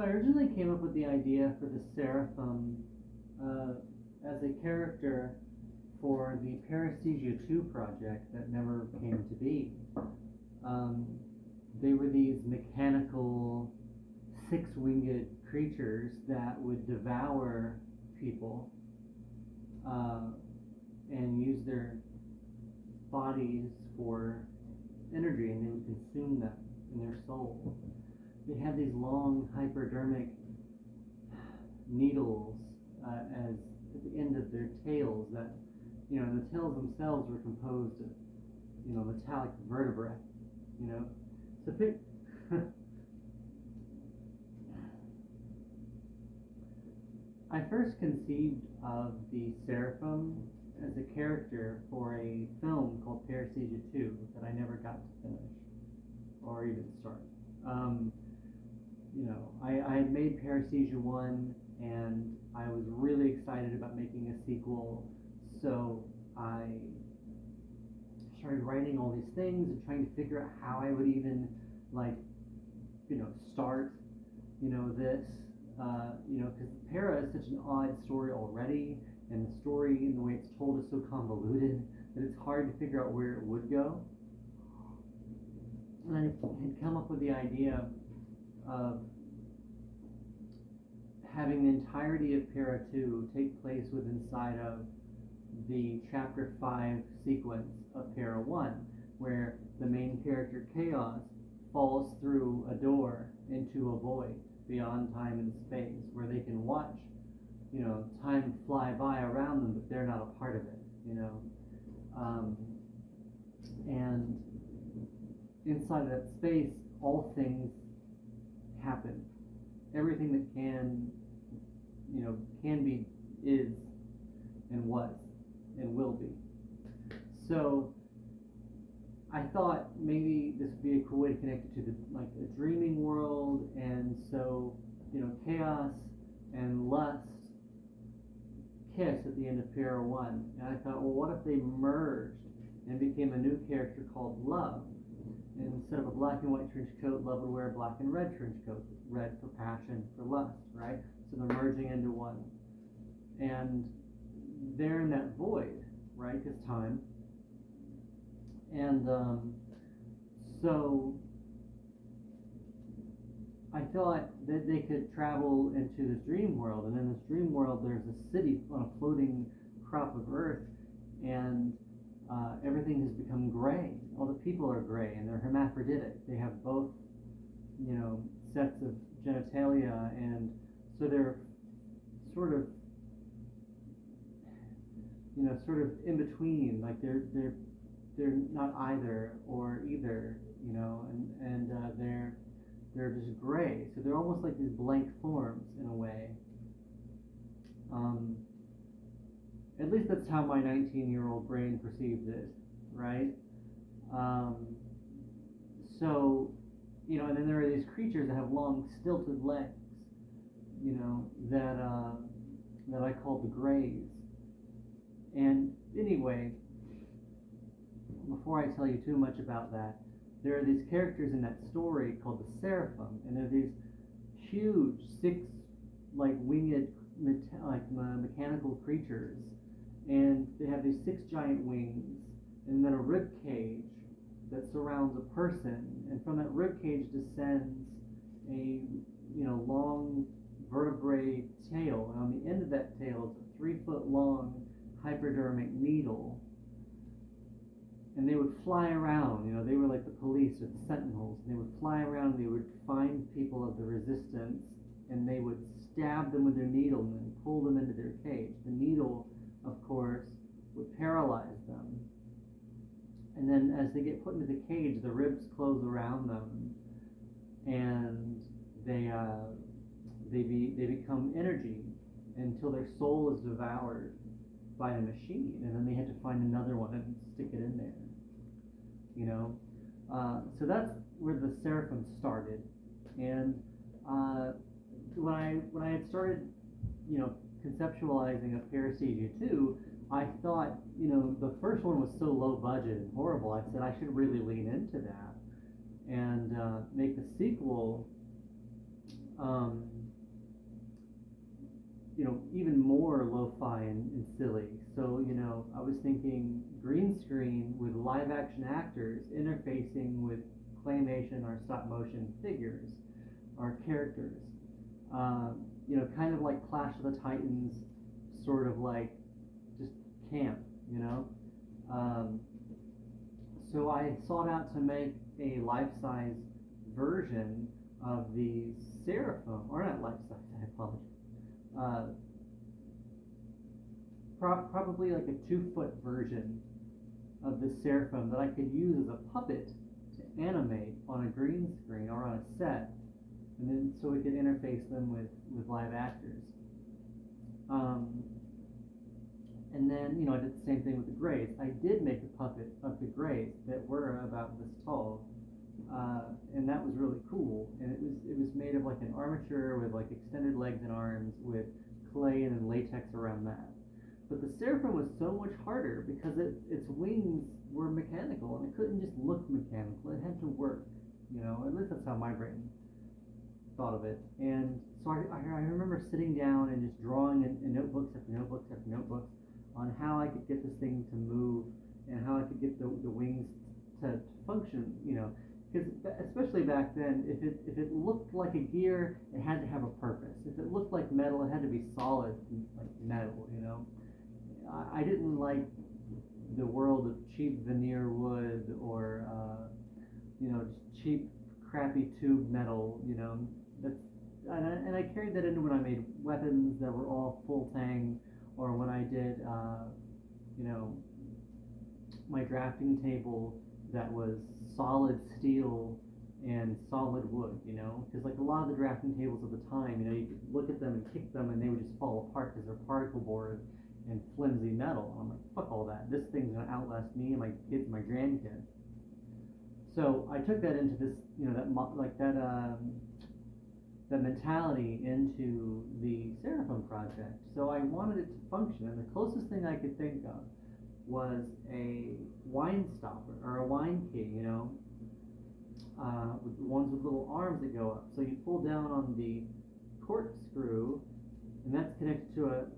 I originally came up with the idea for the seraphim as a character for the Paresthesia 2 project that never came to be. Um, they were these mechanical, six-winged creatures that would devour people uh, and use their bodies for energy, and they would consume them in their soul. They had these long hypodermic needles as at the end of their tails that, the tails themselves were composed of, metallic vertebrae, So pick, I first conceived of the seraphim as a character for a film called Paresthesia 2 that I never got to finish or even start. I had made Paresthesia 1 and I was really excited about making a sequel, so I started writing all these things and trying to figure out how I would even start this because Para is such an odd story already, and the story and the way it's told is so convoluted that it's hard to figure out where it would go. And I had come up with the idea of having the entirety of Para 2 take place inside of the Chapter 5 sequence of Para 1, where the main character, Chaos, falls through a door into a void beyond time and space, where they can watch, time fly by around them, but they're not a part of it, and inside of that space, all things happen. Everything that can be, is, and was, and will be. So I thought maybe this would be a cool way to connect it to a dreaming world, and so chaos and lust kiss at the end of Para 1, and I thought, well, what if they merged and became a new character called Love? And instead of a black and white trench coat, Love would wear a black and red trench coat, red for passion, for lust, right? So they're merging into one, and they're in that void, right? Because time. And so I thought that they could travel into this dream world, and in this dream world there's a city on a floating crop of earth, and everything has become gray. All the people are gray, and they're hermaphroditic. They have both, sets of genitalia, and so they're sort of in between, like they're not either or either, and they're just gray. So they're almost like these blank forms in a way. At least that's how my 19-year-old brain perceived it, right? So, and then there are these creatures that have long, stilted legs, that I call the Greys. And anyway, before I tell you too much about that, there are these characters in that story called the Seraphim, and they're these huge, winged, mechanical creatures, and they have these 6 giant wings, and then a rib cage that surrounds a person, and from that rib cage descends a long vertebrae tail, and on the end of that tail is a 3-foot long hypodermic needle. And they would fly around, they were like the police or the sentinels, and they would fly around, and they would find people of the resistance, and they would stab them with their needle and then pull them into their cage. The needle, of course, would paralyze them. And then as they get put into the cage, the ribs close around them, and they become energy until their soul is devoured by a machine, and then they had to find another one and stick it in there. So that's where the Seraphim started. And when I had started, conceptualizing a Paresthesia 2, I thought, the first one was so low budget and horrible, I said I should really lean into that and make the sequel even more lo-fi and silly. So, I was thinking green screen with live action actors interfacing with claymation or stop motion figures or characters. Kind of like Clash of the Titans, sort of like just camp, you know. Um, so I sought out to make a life-size version of the seraphim, or not life-size, I apologize. Uh, Probably like a 2-foot version of the seraphim that I could use as a puppet to animate on a green screen or on a set, and then so we could interface them with live actors. And then, I did the same thing with the Greys. I did make a puppet of the Greys that were about this tall, and that was really cool. And it was made of like an armature with like extended legs and arms with clay and then latex around that. But the seraphim was so much harder because its wings were mechanical, and it couldn't just look mechanical. It had to work, At least that's how my brain thought of it. And so I remember sitting down and just drawing in notebooks after notebooks after notebooks on how I could get this thing to move and how I could get the wings to function, because especially back then, if it looked like a gear, it had to have a purpose. If it looked like metal, it had to be solid, like metal, I didn't like the world of cheap veneer wood or just cheap crappy tube metal. And I carried that into when I made weapons that were all full tang, or when I did my drafting table that was solid steel and solid wood, because like a lot of the drafting tables at the time, you could look at them and kick them and they would just fall apart because they're particle board and flimsy metal. I'm like, fuck all that. This thing's gonna outlast me and my kids, and my grandkids. So I took that into this, that mentality into the Seraphim project. So I wanted it to function, and the closest thing I could think of was a wine stopper or a wine key, with the ones with little arms that go up. So you pull down on the corkscrew, and that's connected to a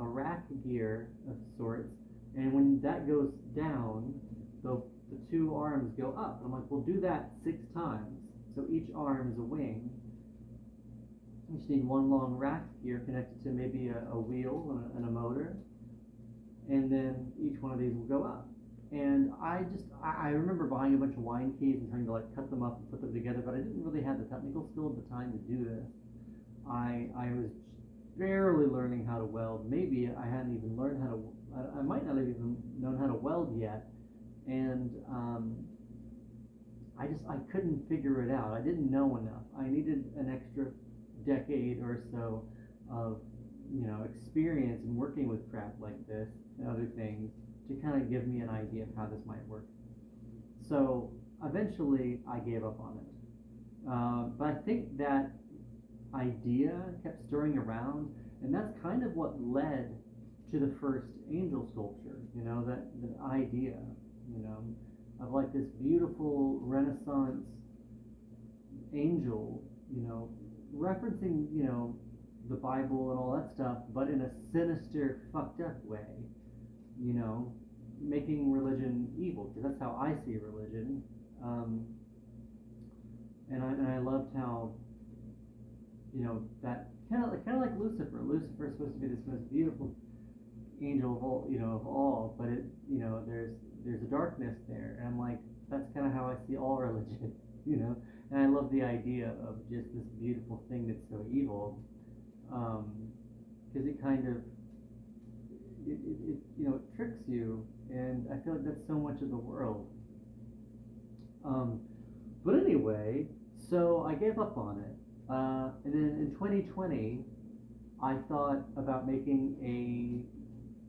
rack gear of sorts. And when that goes down, the two arms go up. I'm like, we'll do that 6 times. So each arm is a wing. You just need one long rack gear connected to maybe a wheel and a motor, and then each one of these will go up. And I remember buying a bunch of wine keys and trying to like cut them up and put them together, but I didn't really have the technical skill at the time to do this. I was barely learning how to weld. Maybe I hadn't even learned how to. I might not have even known how to weld yet, and I couldn't figure it out. I didn't know enough. I needed an extra decade or so of experience in working with crap like this and other things to kind of give me an idea of how this might work. So eventually I gave up on it, but I think that idea kept stirring around, and that's kind of what led to the first angel sculpture. That idea of like this beautiful Renaissance angel, referencing, the Bible and all that stuff, but in a sinister, fucked up way, making religion evil, because that's how I see religion. And I loved how, that kind of like Lucifer. Lucifer is supposed to be this most beautiful angel of all, of all, but there's a darkness there, and I'm like, that's kind of how I see all religion, And I love the idea of just this beautiful thing that's so evil, because it kind of, it tricks you, and I feel like that's so much of the world. But anyway, so I gave up on it, and then in 2020, I thought about making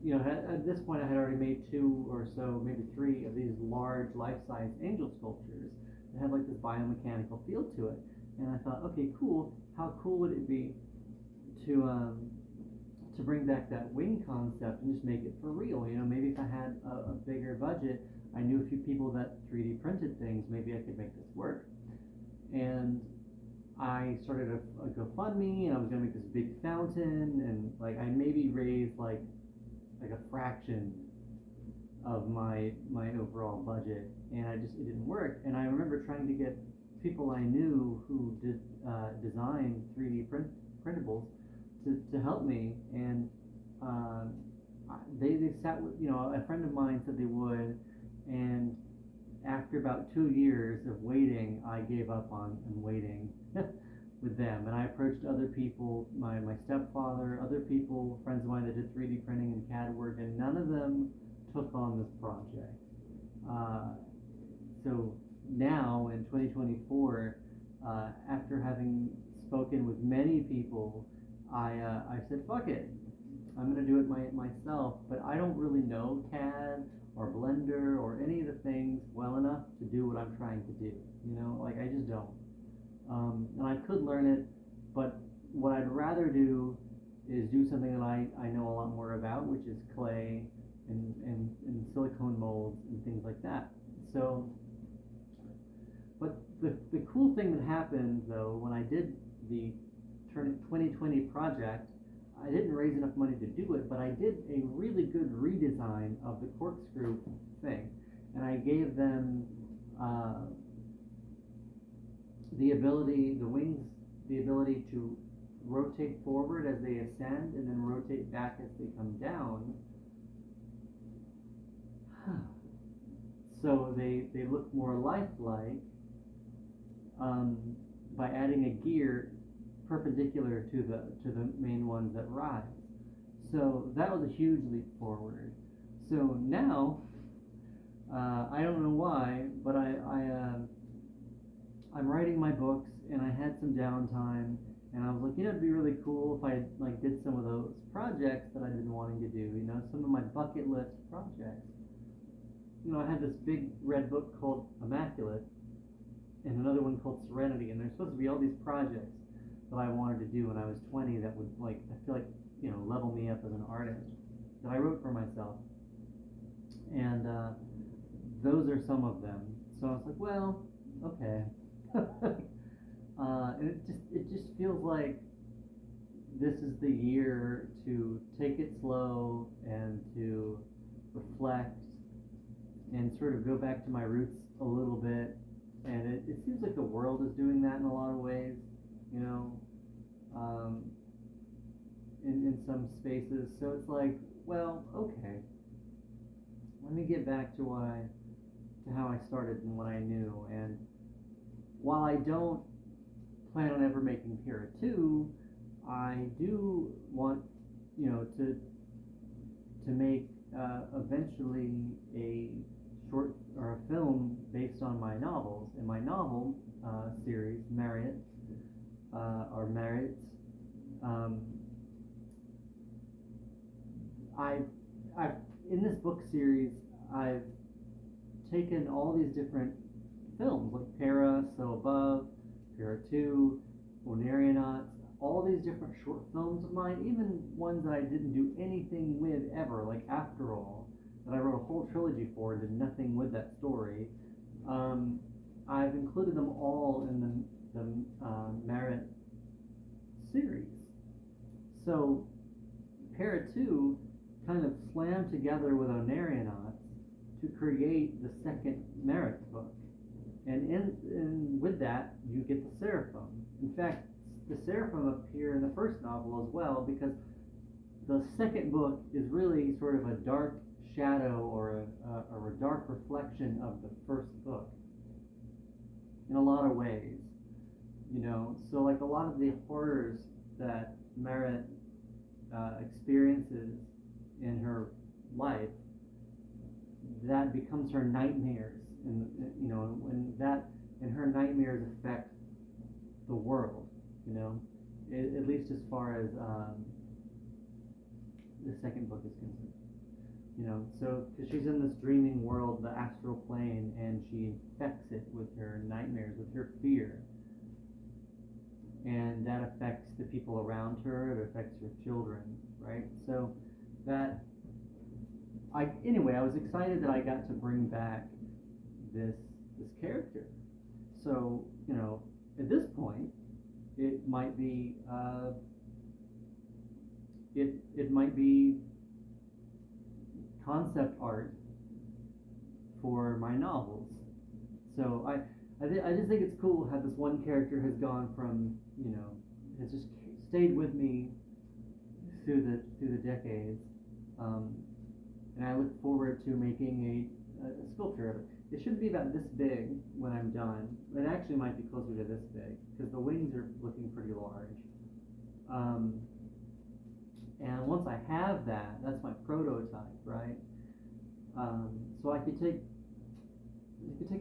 at this point I had already made 2 or so, maybe 3 of these large life-size angel sculptures. It had like this biomechanical feel to it, and I thought, okay, cool. How cool would it be to bring back that wing concept and just make it for real? Maybe if I had a bigger budget, I knew a few people that 3D printed things. Maybe I could make this work. And I started a GoFundMe, and I was gonna make this big fountain, and like I maybe raised like a fraction of my overall budget, and it didn't work. And I remember trying to get people I knew who did design 3D printables to help me, and um, they sat with, a friend of mine said they would, and after about 2 years of waiting, I gave up on waiting with them, and I approached other people, my stepfather, other people, friends of mine that did 3D printing and CAD work, and none of them took on this project. So now in 2024, after having spoken with many people, I said, fuck it, I'm going to do it myself, but I don't really know CAD or Blender or any of the things well enough to do what I'm trying to do. Like I just don't. And I could learn it, but what I'd rather do is do something that I know a lot more about, which is clay and silicone molds and things like that. So, but the cool thing that happened though, when I did the 2020 project, I didn't raise enough money to do it, but I did a really good redesign of the corkscrew thing, and I gave them the wings, the ability to rotate forward as they ascend and then rotate back as they come down. So they look more lifelike by adding a gear perpendicular to the main ones that rise. So that was a huge leap forward. So now I don't know why, but I'm writing my books, and I had some downtime, and I was like, it'd be really cool if I like did some of those projects that I've been wanting to do. Some of my bucket list projects. I had this big red book called Immaculate, and another one called Serenity, and there's supposed to be all these projects that I wanted to do when I was 20 that would, I feel like, level me up as an artist, that I wrote for myself. And those are some of them. So I was like, well, okay. And it just feels like this is the year to take it slow and to reflect and sort of go back to my roots a little bit. And it seems like the world is doing that in a lot of ways, in some spaces. So it's like, well, okay, let me get back to how I started and what I knew. And while I don't plan on ever making Pira 2, I do want, to make eventually a short or a film based on my novels. In my novel series, Marriott, I've in this book series, I've taken all these different films, like Para, So Above, Para 2, Onarionauts, all these different short films of mine, even ones that I didn't do anything with ever, like After All, that I wrote a whole trilogy for and did nothing with that story. I've included them all in the Merit series. So Para 2 kind of slammed together with Onarionauts to create the second Merit book. And with that, you get the seraphim. In fact, the seraphim appear in the first novel as well, because the second book is really sort of a dark shadow or a dark reflection of the first book in a lot of ways. So like a lot of the horrors that Merit experiences in her life, that becomes her nightmares, and her nightmares affect the world, at least as far as the second book is concerned. So because she's in this dreaming world, the astral plane, and she infects it with her nightmares, with her fear, and that affects the people around her. It affects her children, right? So I was excited that I got to bring back this character. So, at this point, It might be it might be concept art for my novels. So I just think it's cool how this one character has gone from, has just stayed with me through the decades, and I look forward to making a sculpture of it. It shouldn't be about this big when I'm done. It actually might be closer to this big because the wings are looking pretty large. And once I have that, that's my prototype, right? So I could take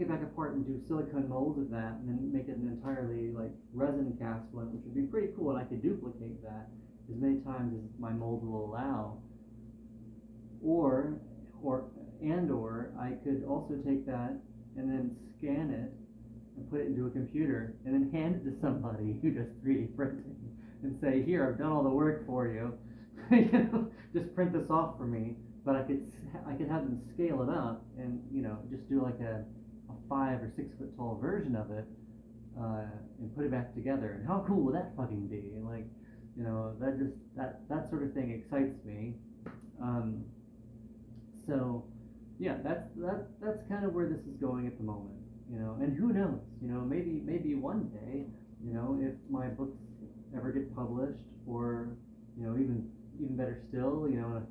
it back apart and do silicone molds of that, and then make it an entirely like resin cast one, which would be pretty cool. And I could duplicate that as many times as my mold will allow. Or I could also take that and then scan it and put it into a computer and then hand it to somebody who does 3D printing and say, "Here, I've done all the work for you. Just print this off for me." But I could have them scale it up and just do like a 5 or 6 foot tall version of it, and put it back together. And how cool would that fucking be? Like, that sort of thing excites me. So yeah, that's kind of where this is going at the moment. And who knows? Maybe one day, if my books ever get published, or even better still, in a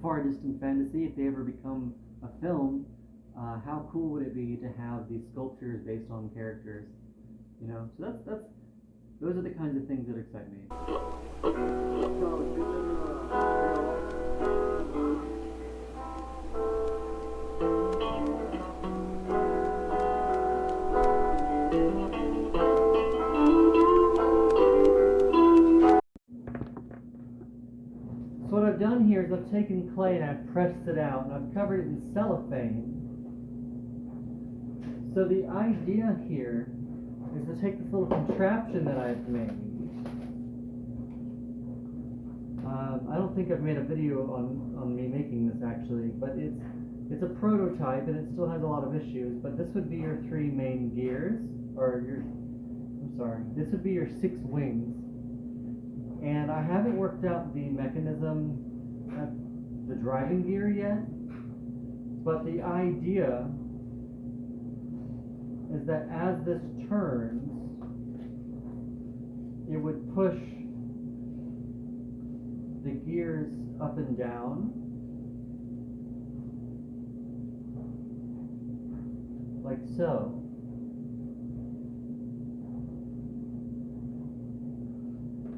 far distant fantasy, if they ever become a film, how cool would it be to have these sculptures based on characters? So those are the kinds of things that excite me. So what I've done here is I've taken clay and I've pressed it out and I've covered it in cellophane. So the idea here is to take this little contraption that I've made. I don't think I've made a video on me making this actually, but it's a prototype and it still has a lot of issues. But this would be your 3 main gears, this would be your 6 wings. And I haven't worked out the mechanism, the driving gear yet, but the idea is that as this turns, it would push the gears up and down, like so.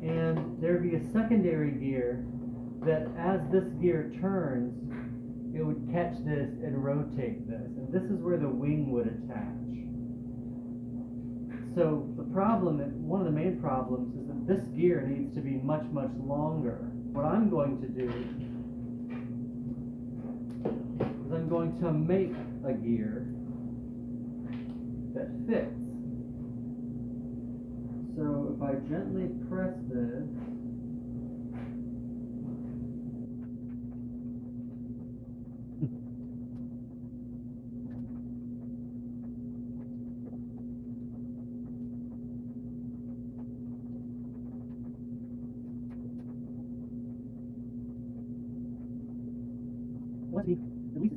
And there'd be a secondary gear that as this gear turns, it would catch this and rotate this. And this is where the wing would attach. So one of the main problems is that this gear needs to be much, much longer. What I'm going to do is I'm going to make a gear that fits. So if I gently press this, let's see, at least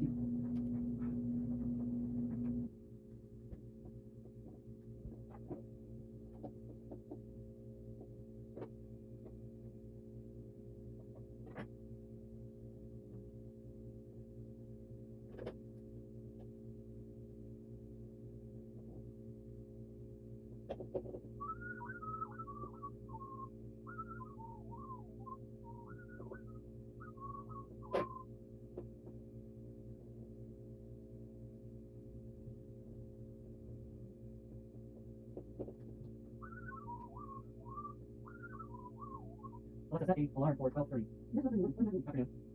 Alexa, set an alarm for 12:30.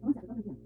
Afternoon.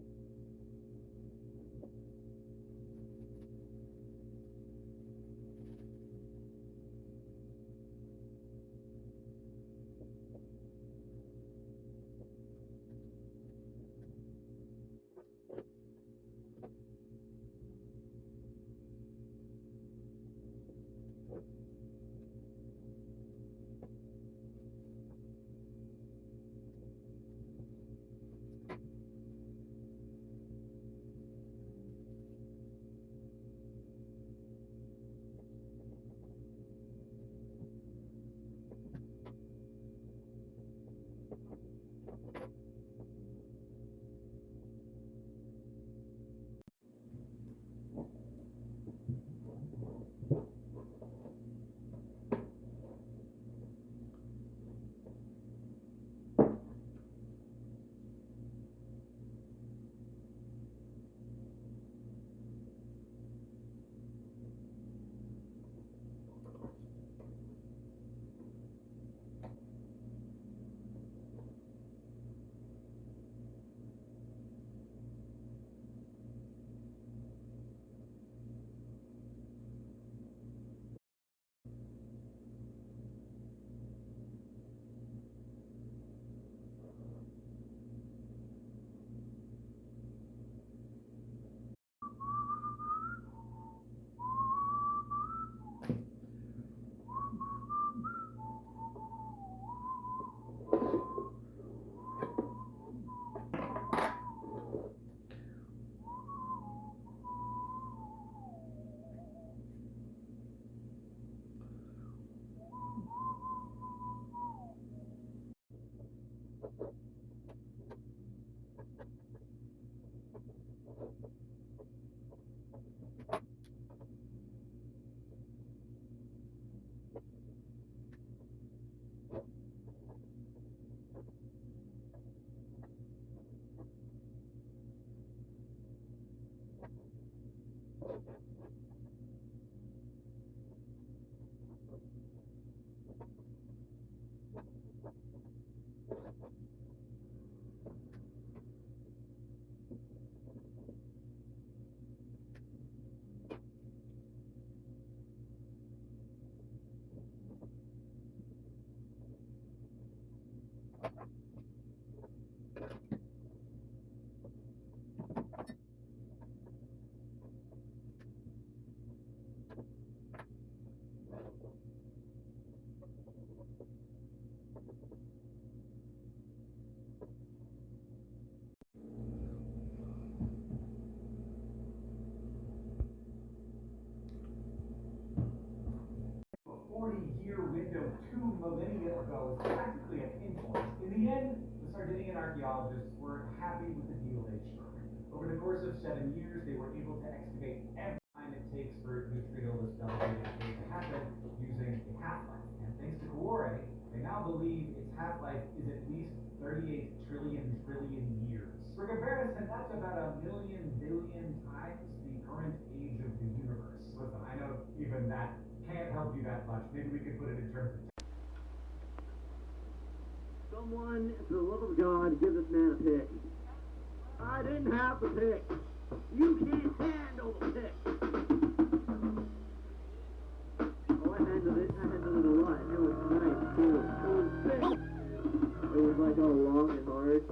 millennia ago is practically a pinpoint. In the end, the Sardinian archaeologists were happy with the deal they struck. Over the course of 7 years, they were able to excavate every time it takes for neutrino-less elevated decay to happen using a half-life. And thanks to Kuore, they now believe its half-life is at least 38 trillion years. For comparison, that's about 1 million billion times the current age of the universe. Listen, I know even that can't help you that much. Maybe we could put it in terms of... Someone, for the love of God, give this man a pick. I didn't have the pick. You can't handle the pick. Oh, I handled it a lot. It was nice, too. It was thick. It was like all long and hard.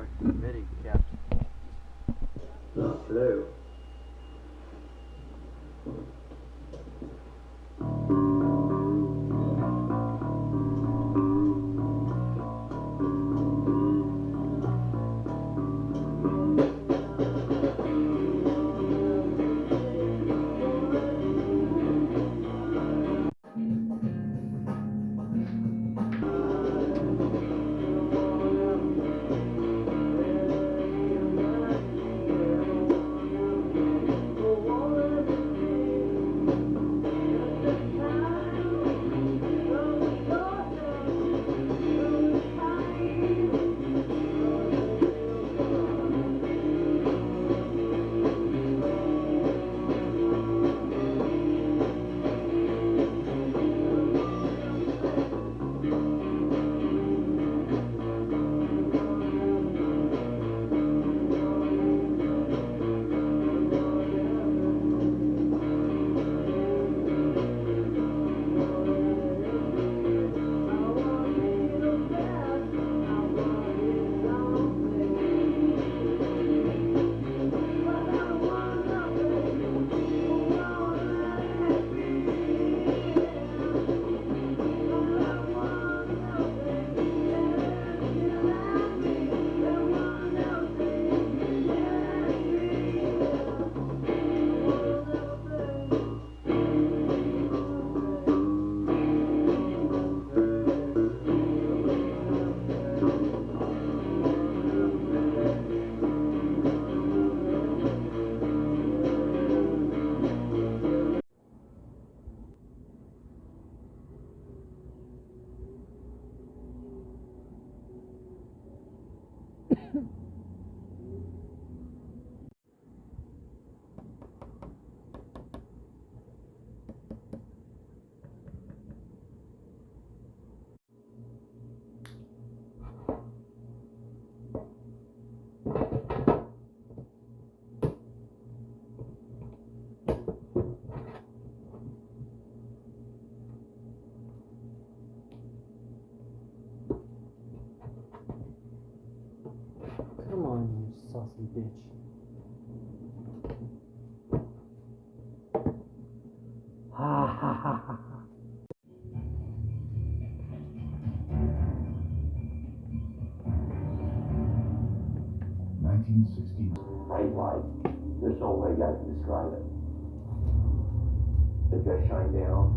sorry, committee kept. Hello. Come on, you saucy bitch. Ha ha ha ha. 1960. Bright light. There's no way I can describe it. It just shined down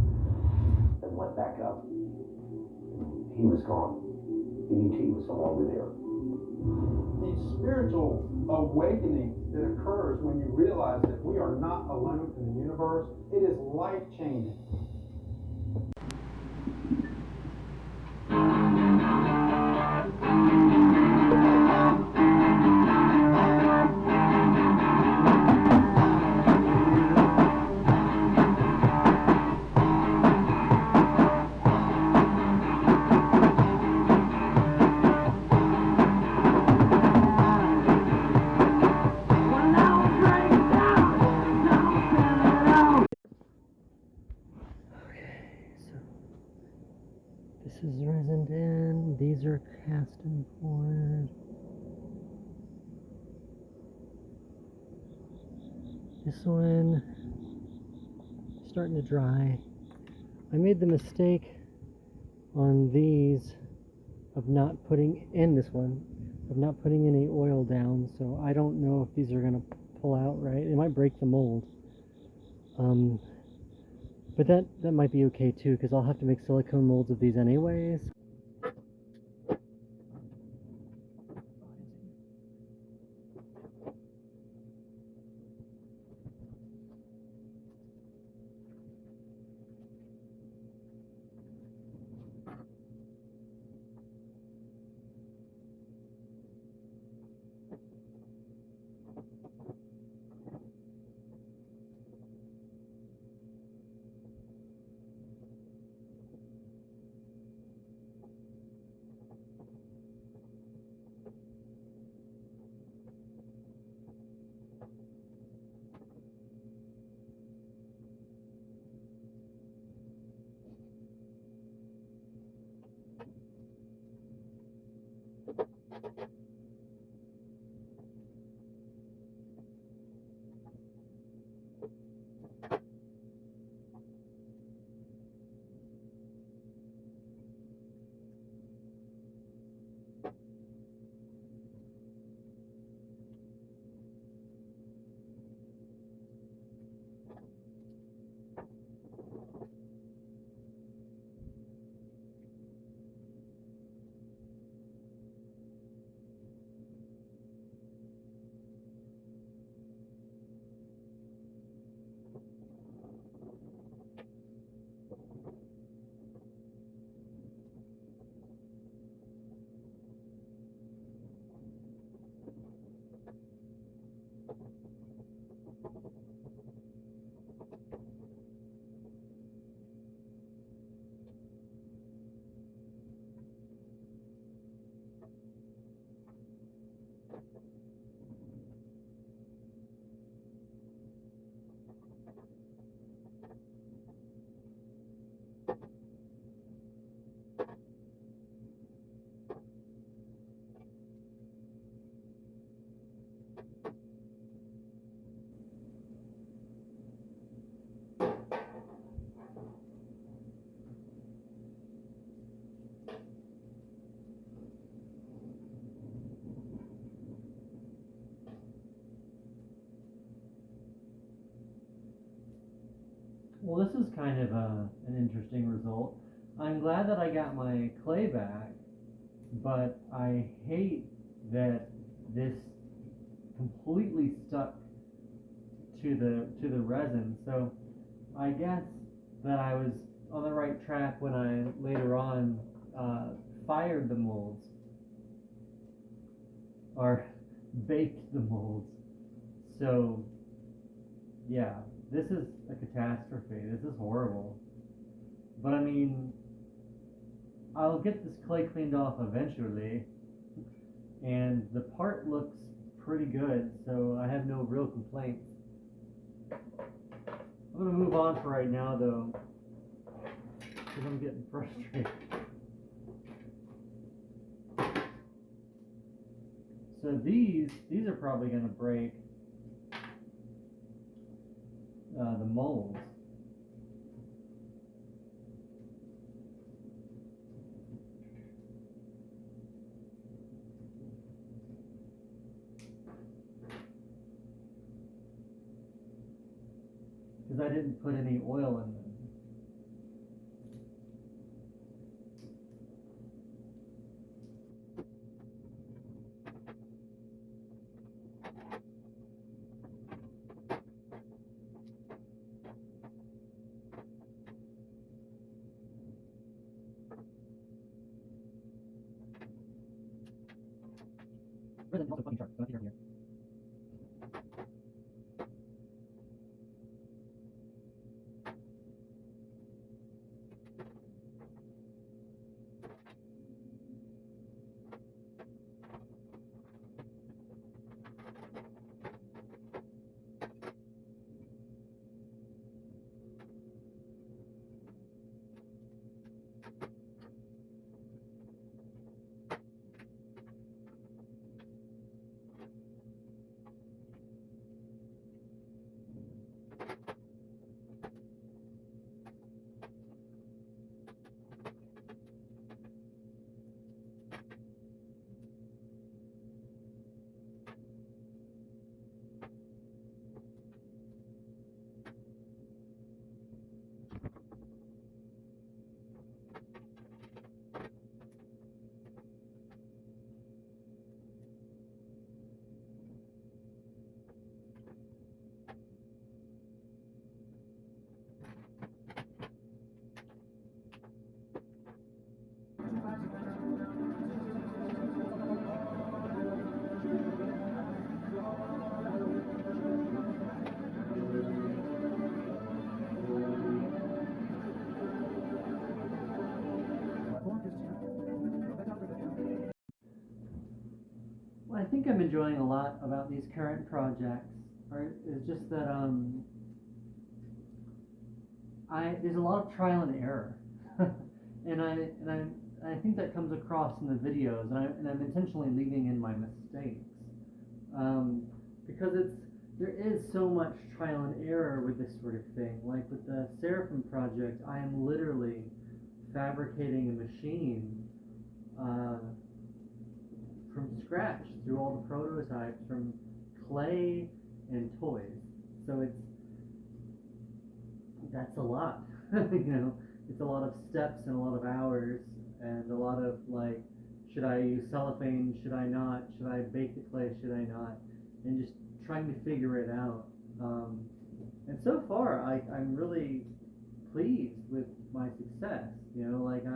and went back up. He was gone. The ET was no longer there. The spiritual awakening that occurs when you realize that we are not alone in the universe, it is life-changing. This is resin in. These are cast and poured. This one starting to dry. I made the mistake on these of not putting in this one of not putting any oil down, so I don't know if these are gonna pull out right. It might break the mold. But that might be okay too, because I'll have to make silicone molds of these anyways. Well, this is kind of an interesting result. I'm glad that I got my clay back, but I hate that this completely stuck to the resin. So I guess that I was on the right track when I later on fired the molds or baked the molds. So yeah, this is a catastrophe. This is horrible. But I mean, I'll get this clay cleaned off eventually, and the part looks pretty good, so I have no real complaints. I'm gonna move on for right now though, because I'm getting frustrated. So these are probably gonna break the molds. Because I didn't put any oil in them. Resin also fucking sharp, so I figure here. What I think I'm enjoying a lot about these current projects is just that there's a lot of trial and error, and I think that comes across in the videos, and I'm intentionally leaving in my mistakes, because there is so much trial and error with this sort of thing. Like with the Seraphim project, I am literally fabricating a machine from scratch through all the prototypes from clay and toys. So that's a lot. It's a lot of steps and a lot of hours and a lot of like, should I use cellophane? Should I not? Should I bake the clay? Should I not? And just trying to figure it out. And so far, I'm really pleased with my success. Like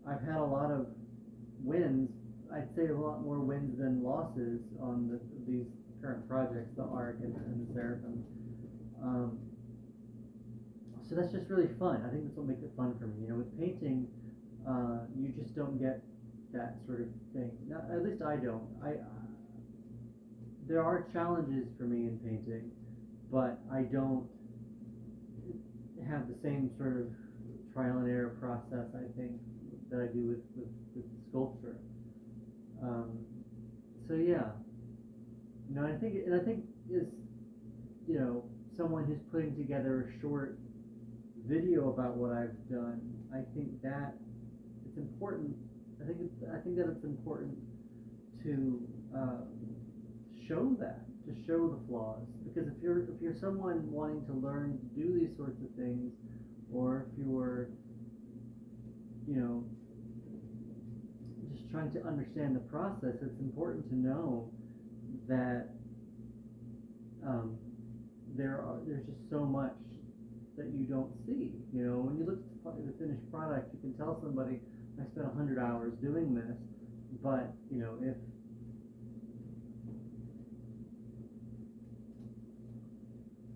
I've had a lot of wins. I'd say a lot more wins than losses on these current projects, the Ark and the Seraphim. So that's just really fun. I think that's what makes it fun for me. With painting, you just don't get that sort of thing. At least I don't. There are challenges for me in painting, but I don't have the same sort of trial and error process, I think, that I do with sculpture. So yeah, I think is, someone who's putting together a short video about what I've done, I think that it's important. I think that it's important to show that, to show the flaws. Because if you're someone wanting to learn to do these sorts of things, or if you're, you know, just trying to understand the process, it's important to know that there's just so much that you don't see. You know, when you look at the finished product, you can tell somebody, I spent 100 hours doing this, but you know,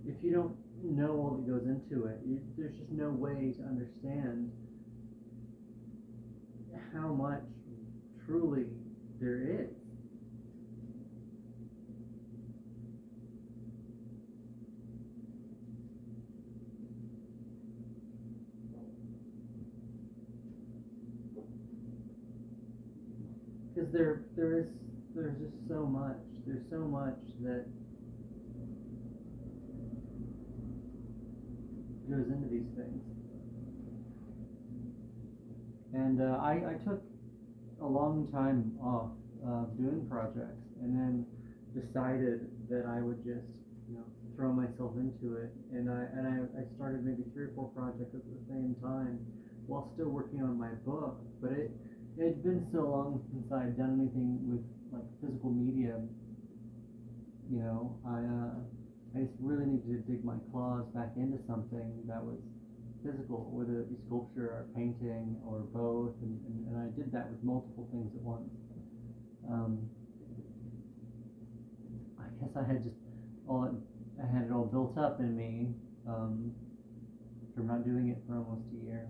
if you don't know all that goes into it, there's just no way to understand how much truly there is. Because there's just so much. There's so much that goes into these things. And I took a long time off doing projects, and then decided that I would just, you know, throw myself into it. And I started maybe 3 or 4 projects at the same time while still working on my book. But it'd been so long since I had done anything with like physical media. You know, I just really needed to dig my claws back into something that was physical, whether it be sculpture or painting or both, and I did that with multiple things at once. I guess I had it all built up in me from not doing it for almost a year.